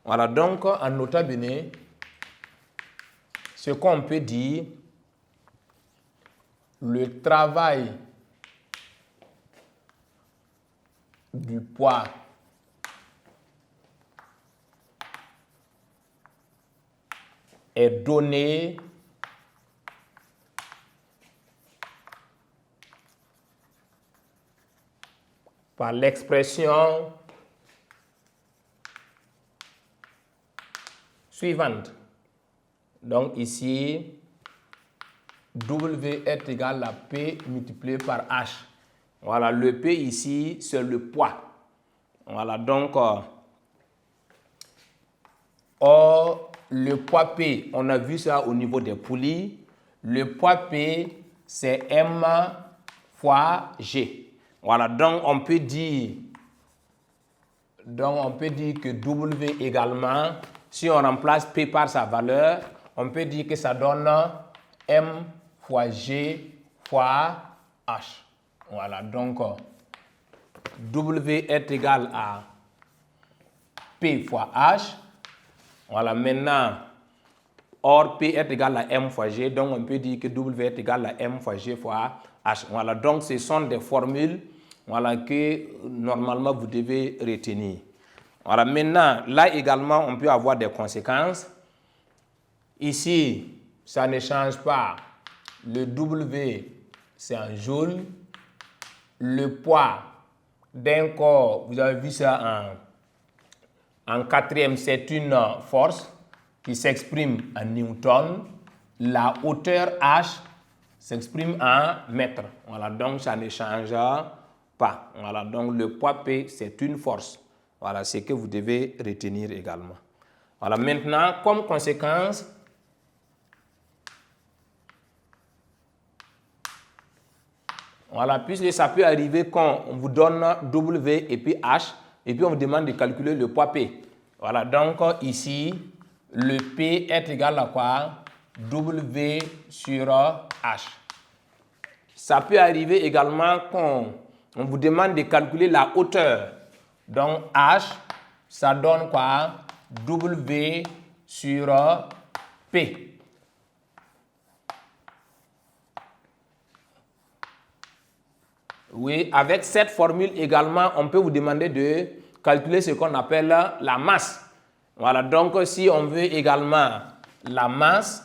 Voilà, donc en nota bene, ce qu'on peut dire, le travail du poids est donné par l'expression suivante. Donc ici, W est égal à P multiplié par H. Voilà, le P ici, c'est le poids. Voilà, donc, or, le poids P, on a vu ça au niveau des poulies. Le poids P, c'est M fois G. Voilà, donc on peut dire que W également, si on remplace P par sa valeur, on peut dire que ça donne M fois G fois H. Voilà, donc W est égal à P fois H. Voilà, maintenant, or P est égal à M fois G, donc on peut dire que W est égal à M fois G fois H. Voilà, donc ce sont des formules, voilà, que normalement vous devez retenir. Voilà, maintenant, là également, on peut avoir des conséquences. Ici, ça ne change pas. Le W, c'est en joule. Le poids d'un corps, vous avez vu ça en quatrième, c'est une force qui s'exprime en newton. La hauteur H s'exprime en mètres. Voilà, donc ça ne change pas. Voilà, donc le poids P, c'est une force. Voilà, c'est ce que vous devez retenir également. Voilà, maintenant, comme conséquence, voilà, puisque ça peut arriver quand on vous donne W et puis H, et puis on vous demande de calculer le poids P. Voilà, donc ici, le P est égal à quoi? W sur H. Ça peut arriver également quand on vous demande de calculer la hauteur. Donc H, ça donne quoi? W sur P. Oui, avec cette formule également, on peut vous demander de calculer ce qu'on appelle la masse. Voilà, donc si on veut également la masse,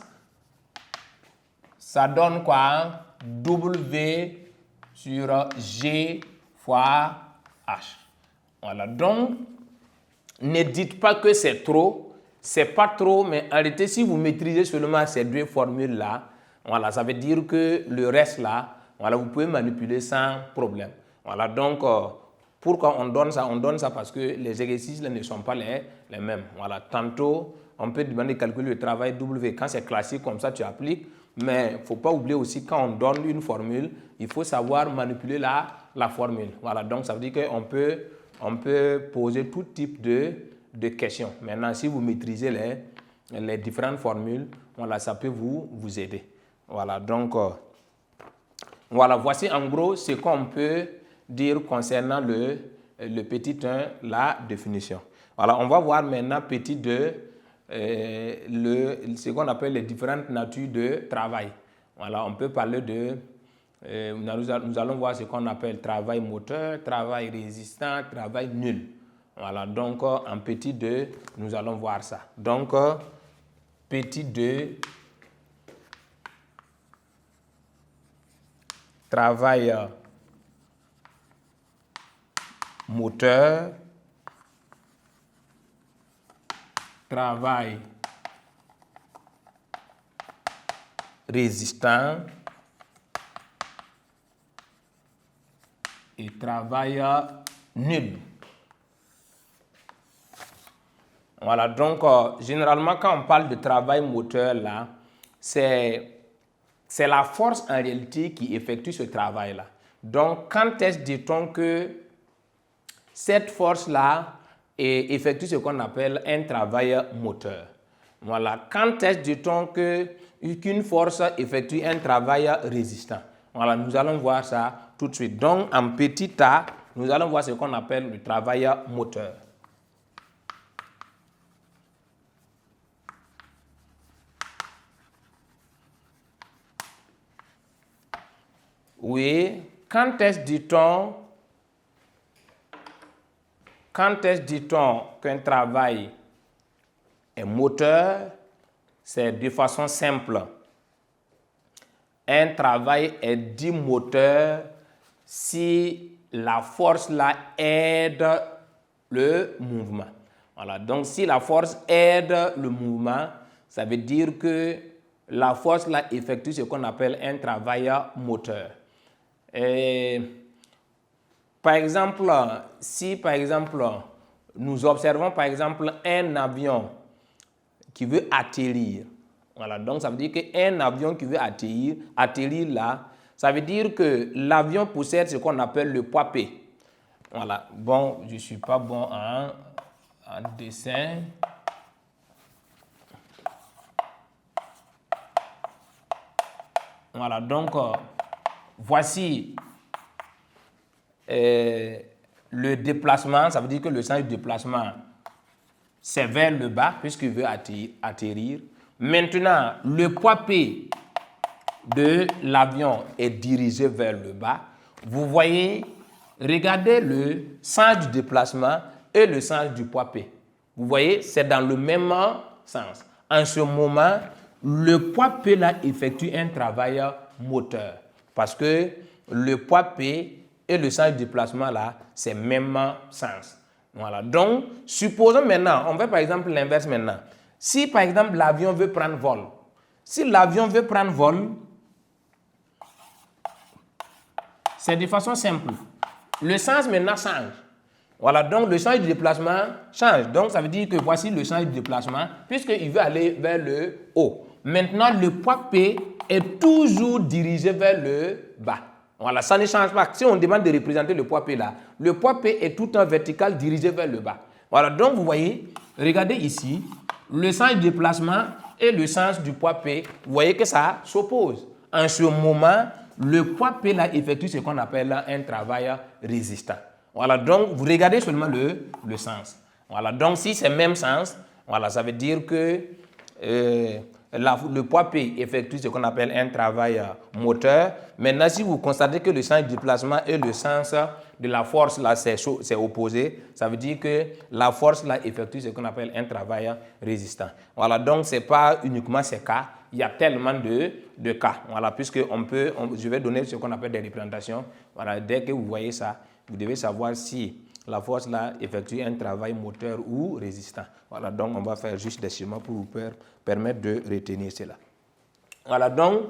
ça donne quoi? W sur G fois H. Voilà, donc ne dites pas que c'est trop, c'est pas trop, mais en réalité, si vous maîtrisez seulement ces deux formules-là, voilà, ça veut dire que le reste là, voilà, vous pouvez manipuler sans problème. Voilà, donc pourquoi on donne ça? On donne ça parce que les exercices là, ne sont pas les mêmes. Voilà, tantôt, on peut demander de calculer le travail W. Quand c'est classique, comme ça, tu appliques. Mais il ne faut pas oublier aussi, quand on donne une formule, il faut savoir manipuler la formule. Voilà, donc ça veut dire qu'on peut poser tout type de questions. Maintenant, si vous maîtrisez les différentes formules, voilà, ça peut vous aider. Voilà, donc, voilà, voici en gros ce qu'on peut dire concernant le petit 1, la définition. Voilà, on va voir maintenant petit 2, ce qu'on appelle les différentes natures de travail. Voilà, on peut parler de, nous allons voir ce qu'on appelle travail moteur, travail résistant, travail nul. Voilà, donc en petit 2, nous allons voir ça. Donc, petit 2, travail moteur, travail résistant et travail nul. Voilà, donc généralement quand on parle de travail moteur là, c'est la force en réalité qui effectue ce travail-là. Donc, quand est-ce dit-on que cette force-là effectue ce qu'on appelle un travail moteur? Voilà. Quand est-ce dit-on qu'une force effectue un travail résistant? Voilà, nous allons voir ça tout de suite. Donc, en petit a, nous allons voir ce qu'on appelle le travail moteur. Oui, quand est-ce dit-on qu'un travail est moteur? C'est de façon simple. Un travail est dit moteur si la force là aide le mouvement. Voilà, donc si la force aide le mouvement, ça veut dire que la force là effectue ce qu'on appelle un travail moteur. Et, par exemple, si par exemple nous observons par exemple un avion qui veut atterrir, voilà, donc ça veut dire qu'un avion qui veut atterrir là, ça veut dire que l'avion possède ce qu'on appelle le poids P. Voilà, bon, je ne suis pas bon en dessin. Voilà, donc voici le déplacement, ça veut dire que le sens du déplacement, c'est vers le bas, puisqu'il veut atterrir. Maintenant, le poids P de l'avion est dirigé vers le bas. Vous voyez, regardez le sens du déplacement et le sens du poids P. Vous voyez, c'est dans le même sens. En ce moment, le poids P là effectue un travail moteur parce que le poids P et le sens du déplacement là, c'est même sens. Voilà. Donc, supposons maintenant, on fait par exemple l'inverse maintenant. Si par exemple l'avion veut prendre vol, c'est de façon simple. Le sens maintenant change. Voilà, donc le sens du déplacement change. Donc ça veut dire que voici le sens du déplacement puisqu'il veut aller vers le haut. Maintenant, le poids P est toujours dirigé vers le bas. Voilà, ça ne change pas. Si on demande de représenter le poids P là, le poids P est tout en vertical dirigé vers le bas. Voilà, donc vous voyez, regardez ici, le sens du déplacement et le sens du poids P, vous voyez que ça s'oppose. En ce moment, le poids P là effectue ce qu'on appelle un travail résistant. Voilà, donc vous regardez seulement le sens. Voilà, donc si c'est le même sens, voilà, ça veut dire que le poids P effectue ce qu'on appelle un travail moteur. Maintenant, si vous constatez que le sens du déplacement et le sens de la force là c'est opposé, ça veut dire que la force là effectue ce qu'on appelle un travail résistant. Voilà, donc ce n'est pas uniquement ces cas, il y a tellement de cas. Voilà, puisque je vais donner ce qu'on appelle des représentations. Voilà, dès que vous voyez ça, vous devez savoir si la force là effectue un travail moteur ou résistant. Voilà, donc on va faire juste des schémas pour vous permettre de retenir cela. Voilà, donc,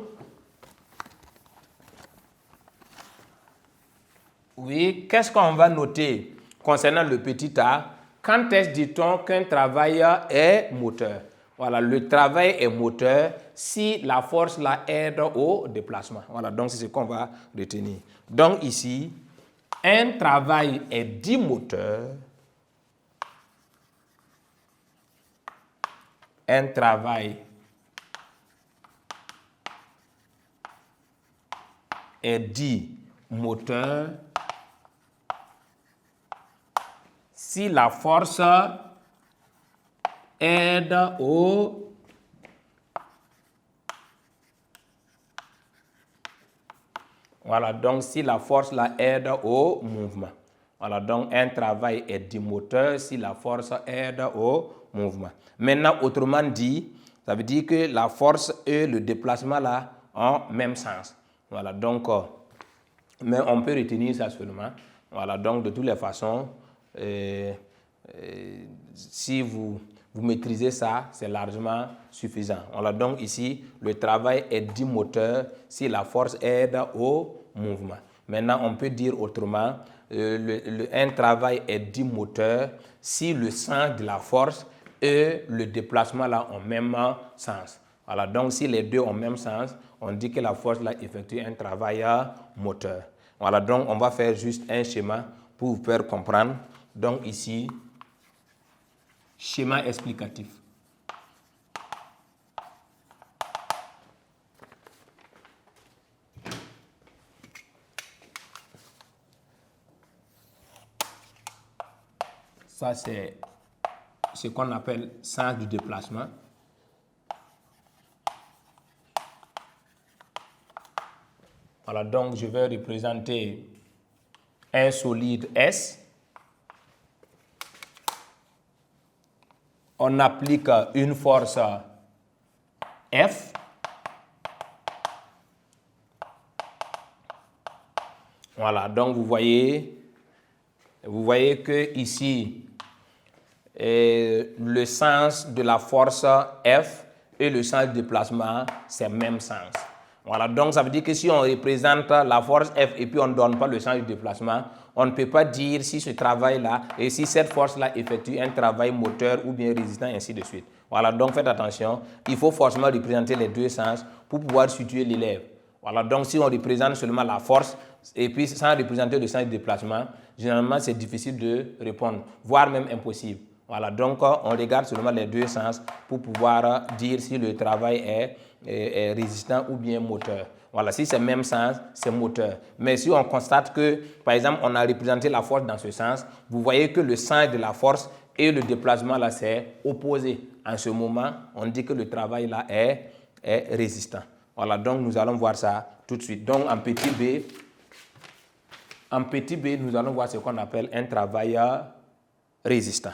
oui, qu'est-ce qu'on va noter concernant le petit a? Quand est-ce dit-on qu'un travail est moteur? Voilà, le travail est moteur si la force là aide au déplacement. Voilà, donc c'est ce qu'on va retenir. Donc ici, un travail est dit moteur. Un travail est dit moteur si la force aide au voilà, donc si la force là aide au mouvement. Voilà, donc un travail est dit moteur si la force aide au mouvement. Maintenant, autrement dit, ça veut dire que la force et le déplacement là ont même sens. Voilà, donc, mais on peut retenir ça seulement. Voilà, donc de toutes les façons, si vous maîtrisez ça, c'est largement suffisant. Voilà, donc ici, le travail est dit moteur si la force aide au mouvement. Maintenant, on peut dire autrement, un travail est dit moteur si le sens de la force et le déplacement là ont même sens. Voilà, donc si les deux ont même sens, on dit que la force là effectue un travail moteur. Voilà, donc on va faire juste un schéma pour vous faire comprendre. Donc ici, schéma explicatif. Ça, c'est ce qu'on appelle sens du déplacement. Voilà, donc je vais représenter un solide S. On applique une force F. Voilà, donc vous voyez que ici, le sens de la force F et le sens de déplacement, c'est le même sens. Voilà, donc ça veut dire que si on représente la force F et puis on ne donne pas le sens du déplacement, on ne peut pas dire si ce travail-là et si cette force-là effectue un travail moteur ou bien résistant, ainsi de suite. Voilà, donc faites attention, il faut forcément représenter les deux sens pour pouvoir situer l'élève. Voilà, donc si on représente seulement la force et puis sans représenter le sens du déplacement, généralement c'est difficile de répondre, voire même impossible. Voilà, donc on regarde seulement les deux sens pour pouvoir dire si le travail est résistant ou bien moteur. Voilà, si c'est le même sens, c'est moteur. Mais si on constate que, par exemple, on a représenté la force dans ce sens, vous voyez que le sens de la force et le déplacement là, c'est opposé. En ce moment, on dit que le travail là est résistant. Voilà, donc nous allons voir ça tout de suite. Donc en petit b, nous allons voir ce qu'on appelle un travail résistant.